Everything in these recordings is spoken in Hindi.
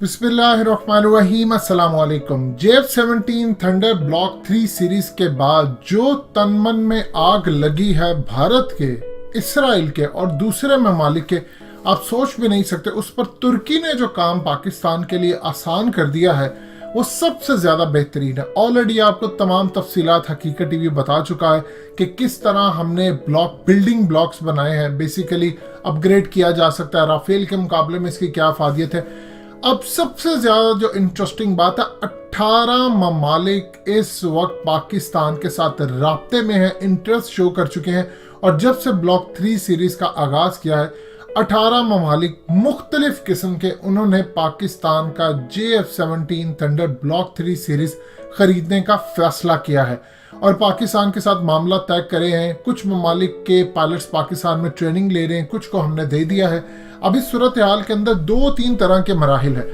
बिस्मिल्लाहिर्रहमानिर्रहीम अस्सलाम वालेकुम। JF-17 थंडर ब्लॉक 3 सीरीज के बाद जो तनमन में आग लगी है भारत के, इसराइल के और दूसरे ममालिक के, आप सोच भी नहीं सकते। उस पर तुर्की ने जो काम पाकिस्तान के लिए आसान कर दिया है वो सबसे ज्यादा बेहतरीन है। ऑलरेडी आपको तमाम तफसीलात हकीकत टीवी बता चुका है कि किस तरह हमने बिल्डिंग ब्लॉक्स बनाए हैं। बेसिकली अपग्रेड किया जा सकता है। राफेल के मुकाबले में इसकी क्या अफादियत है। अब सबसे ज्यादा जो इंटरेस्टिंग बात है, 18 ममालिक इस वक्त पाकिस्तान के साथ राब्ते में हैं, इंटरेस्ट शो कर चुके हैं। और जब से ब्लॉक 3 सीरीज का आगाज किया है, 18 ममालिक मुख्तलिफ किस्म के उन्होंने पाकिस्तान का JF-17 थंडर ब्लॉक 3 सीरीज खरीदने का फैसला किया है और पाकिस्तान के साथ मामला तय करे हैं। कुछ ममालिक के पायलट्स पाकिस्तान में ट्रेनिंग ले रहे हैं, कुछ को हमने दे दिया है। अब इस सूरत हाल के अंदर 2-3 तरह के मराहिल है।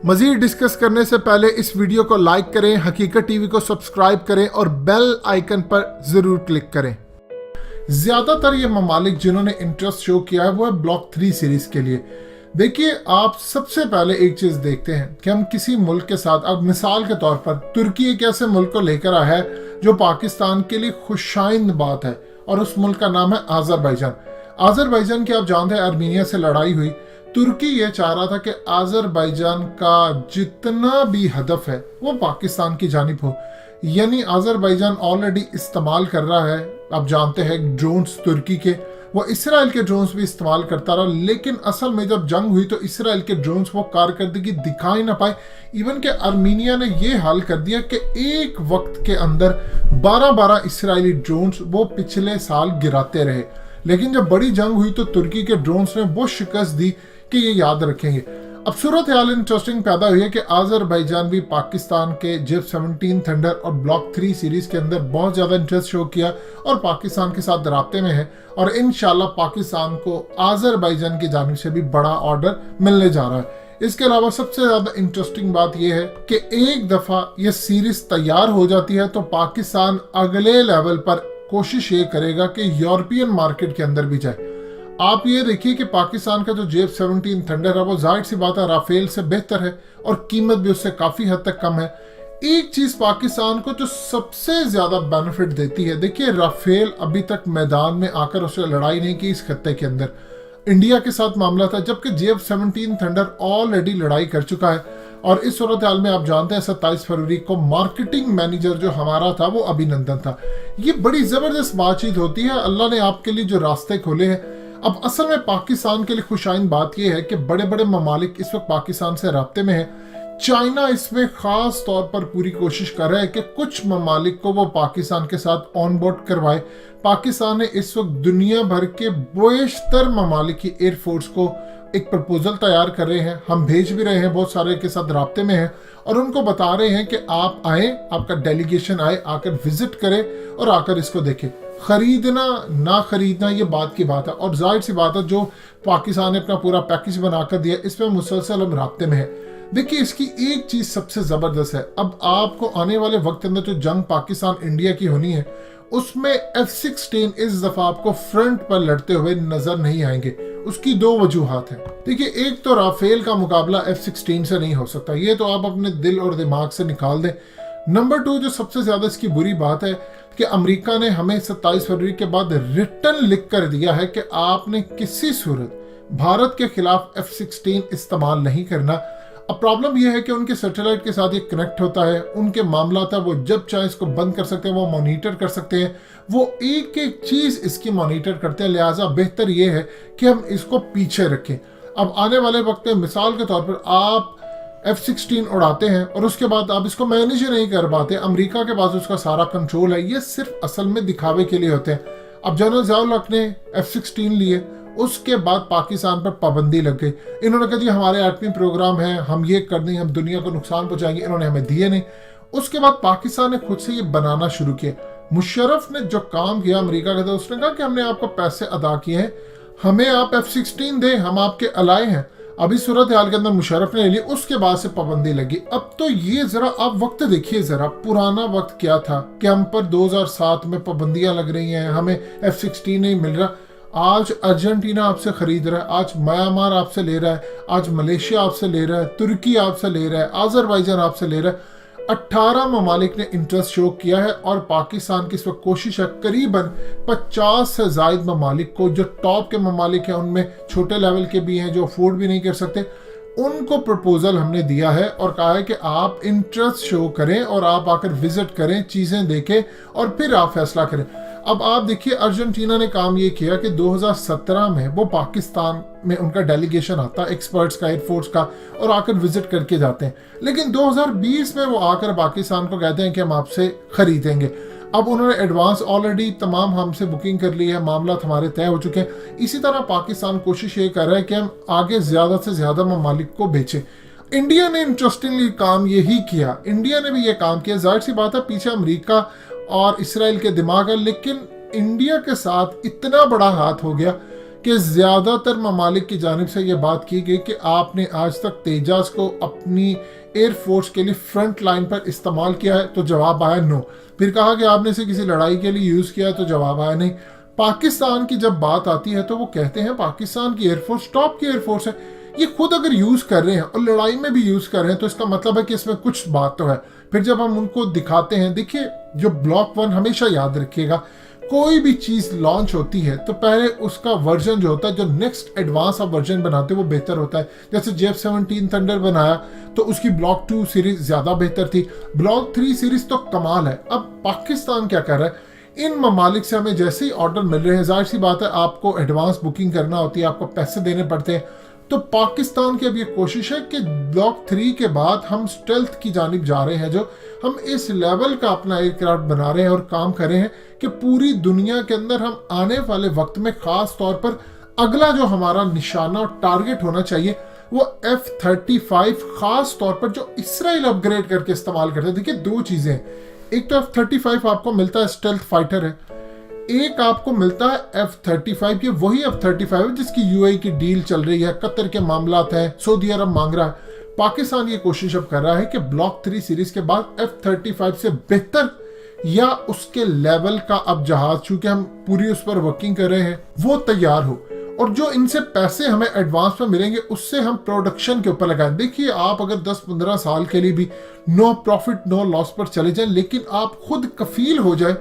मजीद डिस्कस करने से पहले इस वीडियो को लाइक करें, हकीकत टीवी को सब्सक्राइब करें और बेल आइकन पर जरूर क्लिक करें। ज्यादातर ये ममालिक जिन्होंने इंटरेस्ट शो किया है वो है ब्लॉक 3 सीरीज के लिए। देखिए, आप सबसे पहले एक चीज देखते हैं कि हम किसी मुल्क के साथ, अब मिसाल के तौर पर तुर्की एक ऐसे मुल्क को लेकर आया है जो पाकिस्तान के लिए खुशाइंद बात है और उस मुल्क का नाम है आज़रबाईजान। आज़रबाईजान की आप जानते हैं आर्मीनिया से लड़ाई हुई। तुर्की ये चाह रहा था कि आज़रबाईजान का जितना भी हदफ है वो पाकिस्तान की जानिब हो। यानी आज़रबाईजान ऑलरेडी इस्तेमाल कर रहा है, आप जानते हैं, ड्रोन्स तुर्की के। वो इसराइल के ड्रोन्स भी इस्तेमाल करता रहा, लेकिन असल में जब जंग हुई तो इसराइल के ड्रोन्स वो कारकर्दगी दिखा ही ना पाए। इवन के आर्मीनिया ने ये हाल कर दिया कि एक वक्त के अंदर 12-12 इसराइली ड्रोन्स वो पिछले साल गिराते रहे। लेकिन जब बड़ी जंग हुई तो तुर्की के ड्रोन्स ने वो शिकस्त दी कि ये याद रखेंगे। अब सूरत हाल इंटरेस्टिंग पैदा हुई है कि आज़रबाईजान भी पाकिस्तान के JF-17 थंडर और ब्लॉक 3 सीरीज के अंदर बहुत ज्यादा इंटरेस्ट शो किया और पाकिस्तान के साथ राब्ते में है। और इंशाल्लाह पाकिस्तान को आज़रबाईजान की जानिब से भी बड़ा ऑर्डर मिलने जा रहा है। इसके अलावा सबसे ज्यादा इंटरेस्टिंग बात यह है कि एक दफा यह सीरीज तैयार हो जाती है तो पाकिस्तान अगले लेवल पर कोशिश ये करेगा कि यूरोपियन मार्केट के अंदर भी जाए। आप ये देखिए कि पाकिस्तान का जो JF-17 थंडर है वो जाहिर सी बात है राफेल से बेहतर है और कीमत भी उससे काफी हद तक कम है। एक चीज पाकिस्तान को जो सबसे ज्यादा बेनिफिट देती है, देखिए, राफेल अभी तक मैदान में आकर उससे लड़ाई नहीं की इस खत्ते के अंदर। इंडिया के साथ मामला था, जबकि JF-17 थंडर ऑलरेडी लड़ाई कर चुका है। और इस सूरत हाल में आप जानते हैं 27 फरवरी को मार्केटिंग मैनेजर जो हमारा था वो अभिनंदन था। ये बड़ी जबरदस्त बातचीत होती है। अल्लाह ने आपके लिए जो रास्ते खोले हैं। अब असल में पाकिस्तान के लिए खुशाइन बात यह है कि बड़े बड़े ममालिक इस वक्त पाकिस्तान से राब्ते में है। चाइना इसमें खास तौर पर पूरी कोशिश कर रहा है कि कुछ ममालिक को वो पाकिस्तान के साथ ऑन बोर्ड करवाए। पाकिस्तान ने इस वक्त दुनिया भर के बेशतर ममालिक की एयरफोर्स को एक प्रपोजल तैयार कर रहे हैं। हम भेज भी रहे हैं, बहुत सारे के साथ राब्ते में हैं और उनको बता रहे हैं कि आप आए, आपका डेलीगेशन आए, आकर विजिट करे और आकर इसको देखें। खरीदना ना खरीदना ये बात की बात है और जाहिर सी बात है जो पाकिस्तान ने अपना पूरा पैकेज बनाकर दिया, इसमें मुसलसल हम राब्ते में है। देखिए, इसकी एक चीज सबसे जबरदस्त है, अब आपको आने वाले वक्त के अंदर जो जंग पाकिस्तान इंडिया की होनी है उसमें F-16 इस दफा आपको फ्रंट पर लड़ते हुए नजर नहीं आएंगे। उसकी 2 वजूहात हैं। देखिए, एक तो राफेल का मुकाबला F-16 से नहीं हो सकता, ये तो आप अपने दिल और दिमाग से निकाल दें। नंबर 2, जो सबसे ज्यादा इसकी बुरी बात है कि अमेरिका ने हमें 27 फरवरी के बाद रिटर्न लिख कर दिया है कि आपने किसी सूरत भारत के खिलाफ F-16 इस्तेमाल नहीं करना। अब प्रॉब्लम यह है कि उनके सैटेलाइट के साथ ये कनेक्ट होता है, उनके मामला था, वो जब चाहे इसको बंद कर सकते हैं, वो मॉनिटर कर सकते हैं, वो एक एक चीज इसकी मॉनिटर करते हैं। लिहाजा बेहतर ये है कि हम इसको पीछे रखें। अब आने वाले वक्त में मिसाल के तौर पर आप F-16 उड़ाते हैं और उसके बाद आप इसको मैनेज नहीं कर पाते, अमेरिका के पास उसका सारा कंट्रोल है, ये सिर्फ असल में दिखावे के लिए होते हैं। अब जनरल ज़ियाउल हक ने F-16 लिए, उसके बाद पाकिस्तान पर पाबंदी लग गई। इन्होंने कहा जी हमारे एटमी प्रोग्राम है, हम ये कर देंगे, हम दुनिया को नुकसान पहुंचाएंगे, इन्होंने हमें दिए नहीं। उसके बाद पाकिस्तान ने खुद से ये बनाना शुरू किया। मुशर्रफ ने जो काम किया अमेरिका का था, उसने कहा कि हमने आपको पैसे अदा किए हैं, हमें आप F-16 दें, हम आपके अलाए हैं। अभी सूरत हाल के अंदर मुशर्रफ ने ली, उसके बाद से पाबंदी लगी। अब तो ये जरा आप वक्त देखिए, जरा पुराना वक्त क्या था कि हम पर 2007 में पाबंदियां लग रही हैं, हमें F-16 नहीं मिल रहा। आज अर्जेंटीना आपसे खरीद रहा है, आज म्यांमार आपसे ले रहा है, आज मलेशिया आपसे ले रहा है, तुर्की आपसे ले रहा है, आज़रबाईजान आपसे ले रहा है। 18 ममालिक ने इंटरेस्ट शो किया है और पाकिस्तान की इस वक्त कोशिश है करीबन 50 से ज़ायद ममालिक को, जो टॉप के ममालिक हैं उनमें छोटे लेवल के भी हैं जो अफोर्ड भी नहीं कर सकते, उनको प्रपोजल हमने दिया है और कहा है कि आप इंटरेस्ट शो करें और आप आकर विजिट करें, चीज़ें देखें और फिर आप फैसला करें। अब आप देखिए अर्जेंटीना ने काम ये किया कि 2017 में वो पाकिस्तान में उनका डेलीगेशन आता है एक्सपर्ट्स का, एयरफोर्स का, और आकर विजिट करके जाते हैं। लेकिन 2020 में वो आकर पाकिस्तान को कहते हैं कि हम आपसे खरीदेंगे। अब उन्होंने एडवांस ऑलरेडी तमाम हमसे बुकिंग कर ली है, मामला हमारे तय हो चुके हैं। इसी तरह पाकिस्तान कोशिश ये कर रहा है कि हम आगे ज़्यादा से ज़्यादा ममालिक को बेचें। इंडिया ने इंटरेस्टिंगली काम यही किया, इंडिया ने भी ये काम किया। जाहिर सी बात है पीछे अमेरिका और इसराइल के दिमाग है, लेकिन इंडिया के साथ इतना बड़ा हाथ हो गया कि ज़्यादातर ममालिक की जानिब से ये बात की गई कि आपने आज तक तेजास को अपनी एयरफोर्स के लिए फ्रंट लाइन पर इस्तेमाल किया है, तो जवाब आया नो। फिर कहा कि आपने इसे किसी लड़ाई के लिए यूज़ किया है, तो जवाब आया नहीं। पाकिस्तान की जब बात आती है तो वो कहते हैं पाकिस्तान की एयरफोर्स टॉप की एयरफोर्स है, ये खुद अगर यूज़ कर रहे हैं और लड़ाई में भी यूज़ कर रहे हैं तो इसका मतलब है कि इसमें कुछ बात तो है। फिर जब हम उनको दिखाते हैं, देखिए जो ब्लॉक 1 हमेशा याद रखिएगा, कोई भी चीज़ लॉन्च होती है तो पहले उसका वर्जन जो होता है, जो नेक्स्ट एडवांस आप वर्जन बनाते हैं वो बेहतर होता है। जैसे JF-17 थंडर बनाया तो उसकी ब्लॉक 2 सीरीज ज़्यादा बेहतर थी, ब्लॉक 3 सीरीज तो कमाल है। अब पाकिस्तान क्या कर रहा है, इन ममालिक से हमें जैसे ही ऑर्डर मिल रहे हैं, जाहिर सी बात है आपको एडवांस बुकिंग करना होती है, आपको पैसे देने पड़ते हैं। तो पाकिस्तान की अब ये कोशिश है कि ब्लॉक 3 के बाद हम स्टेल्थ की जानिब जा रहे हैं, जो हम इस लेवल का अपना एयरक्राफ्ट बना रहे हैं और काम कर रहे हैं कि पूरी दुनिया के अंदर हम आने वाले वक्त में खास तौर पर अगला जो हमारा निशाना और टारगेट होना चाहिए वो F-35 खास तौर पर जो इसराइल अपग्रेड करके इस्तेमाल करते हैं। देखिए दो चीज़ें हैं, एक तो F-35 आपको मिलता है स्टेल्थ फाइटर है, एक आपको मिलता है F-35, ये वही F-35 है जिसकी UAE की डील चल रही है, कतर के मामलात हैं, सऊदी अरब मांग रहा है। पाकिस्तान ये कोशिश अब कर रहा है कि ब्लॉक 3 सीरीज के बाद F-35 से बेहतर या उसके लेवल का अब जहाज, चूंकि हम पूरी उस पर वर्किंग कर रहे हैं, वो तैयार हो और जो इनसे पैसे हमें एडवांस में मिलेंगे उससे हम प्रोडक्शन के ऊपर लगाएं। देखिए आप अगर 10-15 साल के लिए भी नो प्रॉफिट नो लॉस पर चले जाएं, लेकिन आप खुद कफील हो जाए,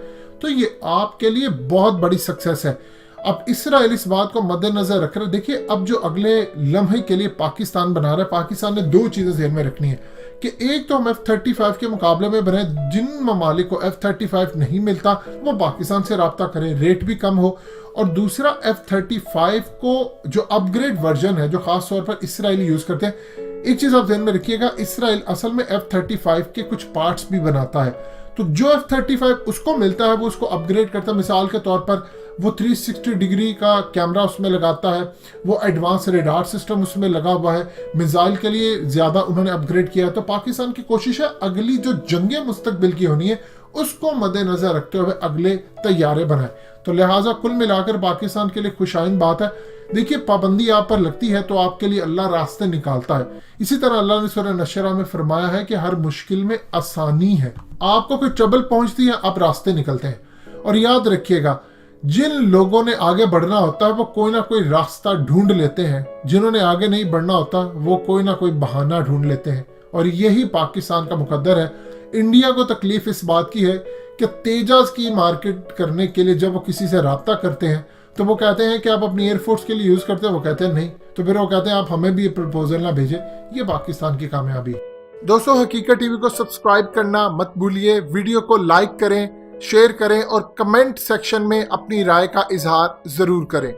तो ये आपके लिए बहुत बड़ी सक्सेस है। अब इसराइल इस बात को मद्देनजर रख रहे, देखिए अब जो अगले लम्हे के लिए पाकिस्तान बना रहा है, पाकिस्तान ने दो चीजें ध्यान में रखनी है कि एक तो हम F-35 के मुकाबले में बने, जिन ममालिक को F-35 नहीं मिलता वो पाकिस्तान से राब्ता करें, रेट भी कम हो, और दूसरा F-35 को जो अपग्रेड वर्जन है जो खास तौर पर इसराइल यूज करते हैं। एक चीज आप ध्यान में रखिएगा, इसराइल असल में F-35 के कुछ पार्ट्स भी बनाता है, तो जो F-35 उसको मिलता है वो उसको अपग्रेड करता है। मिसाल के तौर पर वो 360 डिग्री का कैमरा उसमें लगाता है, वो एडवांस रेडार सिस्टम उसमें लगा हुआ है, मिसाइल के लिए ज़्यादा उन्होंने अपग्रेड किया है। तो पाकिस्तान की कोशिश है अगली जो जंगे मुस्तकबिल की होनी है उसको मद्देनजर रखते हुए अगले तैयारे बनाए। तो लिहाजा कुल मिलाकर पाकिस्तान के लिए खुशाइन बात है। देखिए पाबंदी आप पर लगती है तो आपके लिए अल्लाह रास्ते निकालता है। इसी तरह अल्लाह ने सूरह नशरा में फरमाया है कि हर मुश्किल में आसानी है, आपको कोई ट्रबल पहुंचती है आप रास्ते निकलते हैं। और याद रखिएगा जिन लोगों ने आगे बढ़ना होता है वो कोई ना कोई रास्ता ढूंढ लेते हैं, जिन्होंने आगे नहीं बढ़ना होता वो कोई ना कोई बहाना ढूंढ लेते हैं, और यही पाकिस्तान का मुकद्दर है। इंडिया को तकलीफ इस बात की है कि तेजाज की मार्केट करने के लिए जब वो किसी से राब्ता करते हैं तो वो कहते हैं कि आप अपनी एयरफोर्स के लिए यूज करते हैं, वो कहते हैं नहीं, तो फिर वो कहते हैं आप हमें भी प्रपोजल ना भेजें। ये पाकिस्तान की कामयाबी है। दोस्तों हकीकत टीवी को सब्सक्राइब करना मत भूलिए, वीडियो को लाइक करें, शेयर करें और कमेंट सेक्शन में अपनी राय का इजहार जरूर करें।